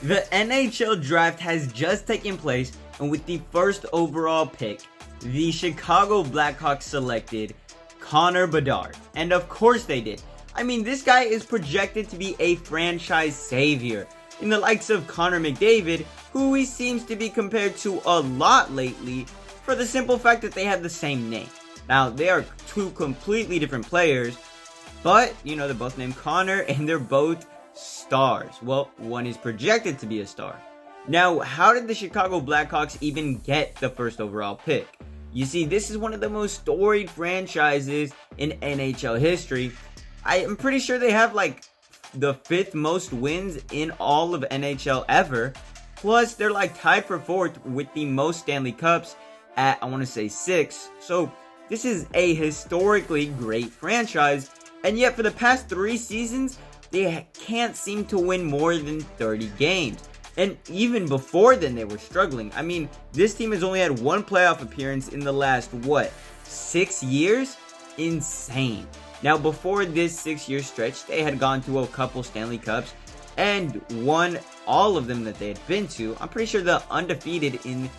The NHL draft has just taken place, and with the first overall pick, the Chicago Blackhawks selected Connor Bedard. And of course they did. I mean, this guy is projected to be a franchise savior, in the likes of Connor McDavid, who he seems to be compared to a lot lately, for the simple fact that they have the same name. Now, they are two completely different players, but, they're both named Connor, and they're both stars. Well, one is projected to be a star. Now, how did the Chicago Blackhawks even get the first overall pick? You see, this is one of the most storied franchises in NHL history. I am pretty sure they have the 5th most wins in all of NHL ever. Plus, they're tied for 4th with the most Stanley Cups at, I want to say, 6. So, this is a historically great franchise. And yet, for the past 3 seasons, they can't seem to win more than 30 games. And even before then, they were struggling. I mean, this team has only had 1 playoff appearance in the last, 6 years? Insane. Now, before this 6-year stretch, they had gone to a couple Stanley Cups and won all of them that they had been to. I'm pretty sure they're undefeated in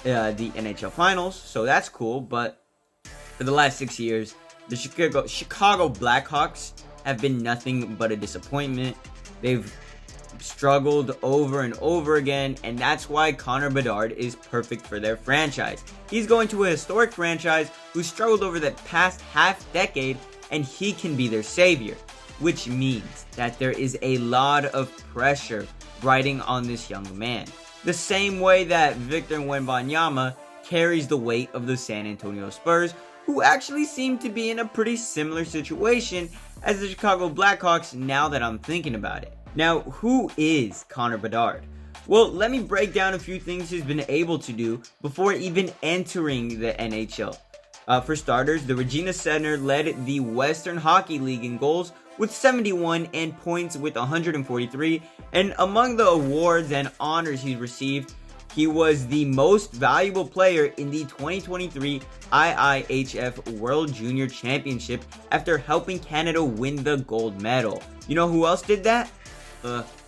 the NHL Finals, so that's cool. But for the last 6 years, the Chicago Blackhawks have been nothing but a disappointment. They've struggled over and over again, and that's why Connor Bedard is perfect for their franchise. He's going to a historic franchise who struggled over the past half-decade, and he can be their savior, which means that there is a lot of pressure riding on this young man. The same way that Victor Wembanyama carries the weight of the San Antonio Spurs, who actually seem to be in a pretty similar situation as the Chicago Blackhawks now that I'm thinking about it. Now, who is Connor Bedard? Well, let me break down a few things he's been able to do before even entering the NHL. For starters, the Regina Center led the Western Hockey League in goals with 71 and points with 143. And among the awards and honors he's received, he was the most valuable player in the 2023 IIHF World Junior Championship after helping Canada win the gold medal. You know who else did that?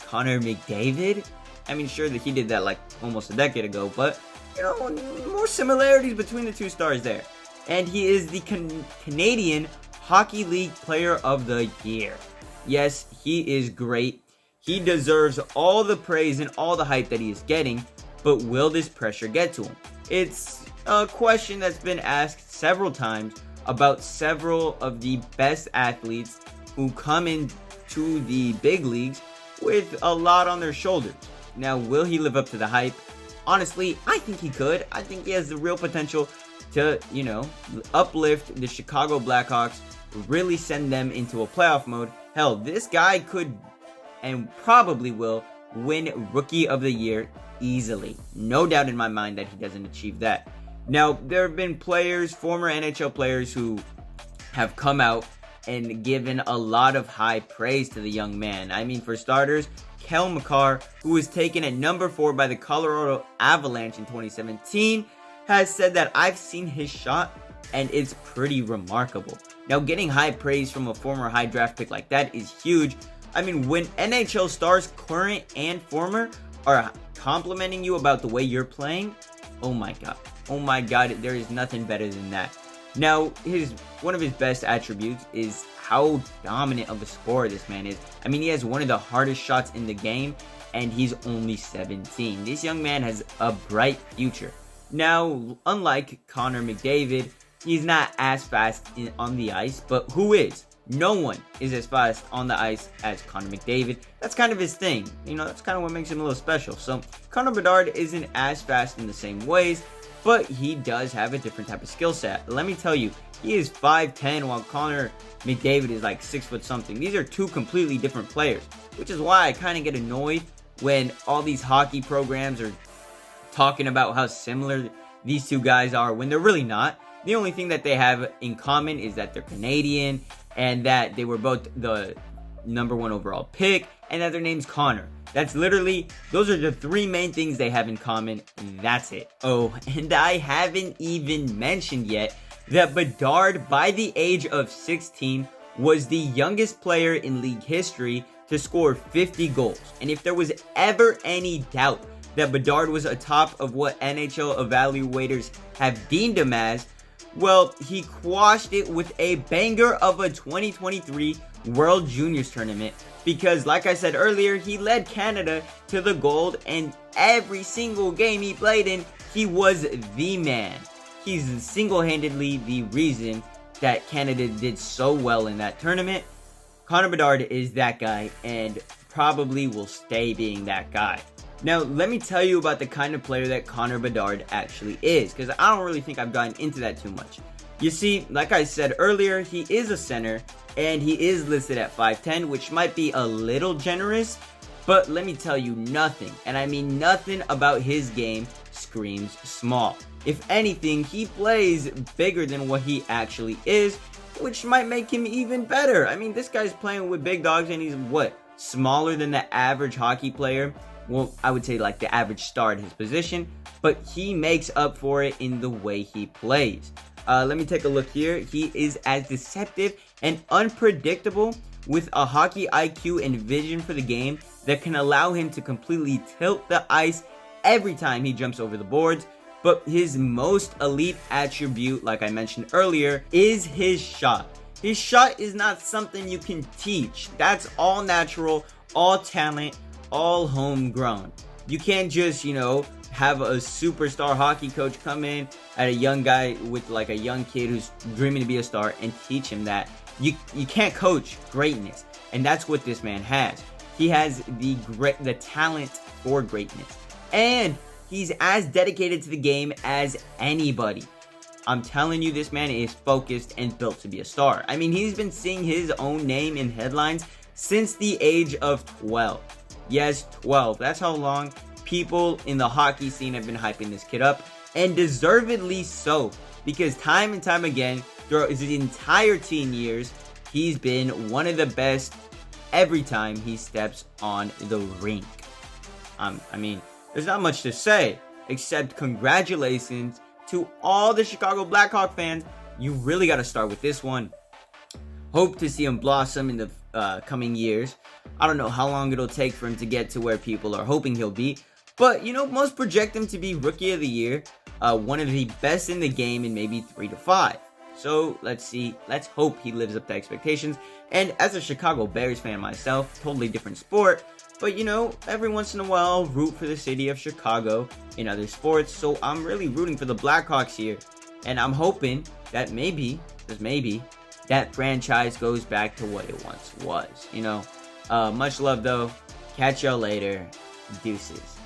Connor McDavid? I mean, sure that he did that almost a decade ago, but, more similarities between the two stars there. And he is the Canadian Hockey League Player of the Year. Yes, he is great. He deserves all the praise and all the hype that he is getting, but will this pressure get to him? It's a question that's been asked several times about several of the best athletes who come into the big leagues with a lot on their shoulders. Now, will he live up to the hype? Honestly, I think he could. I think he has the real potential to, uplift the Chicago Blackhawks, really send them into a playoff mode. Hell, this guy could and probably will win Rookie of the Year easily. No doubt in my mind that he doesn't achieve that. Now, there have been players, former NHL players, who have come out and given a lot of high praise to the young man. I mean, for starters, Cale Makar, who was taken at number 4 by the Colorado Avalanche in 2017, has said that I've seen his shot and it's pretty remarkable. Now, getting high praise from a former high draft pick like that is huge. I mean, when NHL stars, current and former, are complimenting you about the way you're playing, oh my god, there is nothing better than that. Now, one of his best attributes is how dominant of a scorer this man is. I mean, he has one of the hardest shots in the game, and he's only 17. This young man has a bright future. Now, unlike Connor McDavid, he's not as fast on the ice, but who is? No one is as fast on the ice as Connor McDavid. That's kind of his thing. That's kind of what makes him a little special. So, Connor Bedard isn't as fast in the same ways, but he does have a different type of skill set. Let me tell you, he is 5'10", while Connor McDavid is 6 foot something. These are two completely different players, which is why I kind of get annoyed when all these hockey programs are talking about how similar these two guys are when they're really not. The only thing that they have in common is that they're Canadian and that they were both the number 1 overall pick and that their name's Connor. Those are the 3 main things they have in common, and that's it. Oh, and I haven't even mentioned yet that Bedard, by the age of 16, was the youngest player in league history to score 50 goals. And if there was ever any doubt that Bedard was atop of what NHL evaluators have deemed him as, well, he quashed it with a banger of a 2023 World Juniors tournament, because like I said earlier, he led Canada to the gold, and every single game he played in, he was the man. He's single-handedly the reason that Canada did so well in that tournament. Connor Bedard is that guy, and probably will stay being that guy. Now, let me tell you about the kind of player that Connor Bedard actually is, because I don't really think I've gotten into that too much. You see, like I said earlier, he is a center, and he is listed at 5'10", which might be a little generous, but let me tell you, nothing, and I mean nothing about his game screams small. If anything, he plays bigger than what he actually is, which might make him even better. I mean, this guy's playing with big dogs, and he's, what, smaller than the average hockey player? Well, I would say like the average star at his position, but he makes up for it in the way he plays. Let me take a look here. He is as deceptive and unpredictable, with a hockey IQ and vision for the game that can allow him to completely tilt the ice every time he jumps over the boards. But his most elite attribute, like I mentioned earlier, is his shot. His shot is not something you can teach. That's all natural, all talent, all homegrown. You can't just, have a superstar hockey coach come in at a young guy with like a young kid who's dreaming to be a star and teach him that. You can't coach greatness, and that's what this man has. He has the talent for greatness, and he's as dedicated to the game as anybody. I'm telling you, this man is focused and built to be a star. I mean, he's been seeing his own name in headlines since the age of 12. Yes, 12. That's how long people in the hockey scene have been hyping this kid up, and deservedly so, because time and time again, throughout his entire teen years, he's been one of the best every time he steps on the rink. I mean, there's not much to say, except congratulations to all the Chicago Blackhawks fans. You really got to start with this one. Hope to see him blossom in the coming years. I don't know how long it'll take for him to get to where people are hoping he'll be, but most project him to be Rookie of the Year, one of the best in the game in maybe 3 to 5. So let's see. Let's hope he lives up to expectations. And as a Chicago Bears fan myself, totally different sport, but every once in a while, I'll root for the city of Chicago in other sports. So I'm really rooting for the Blackhawks here, and I'm hoping that maybe, just maybe, that franchise goes back to what it once was. Much love though. Catch y'all later. Deuces.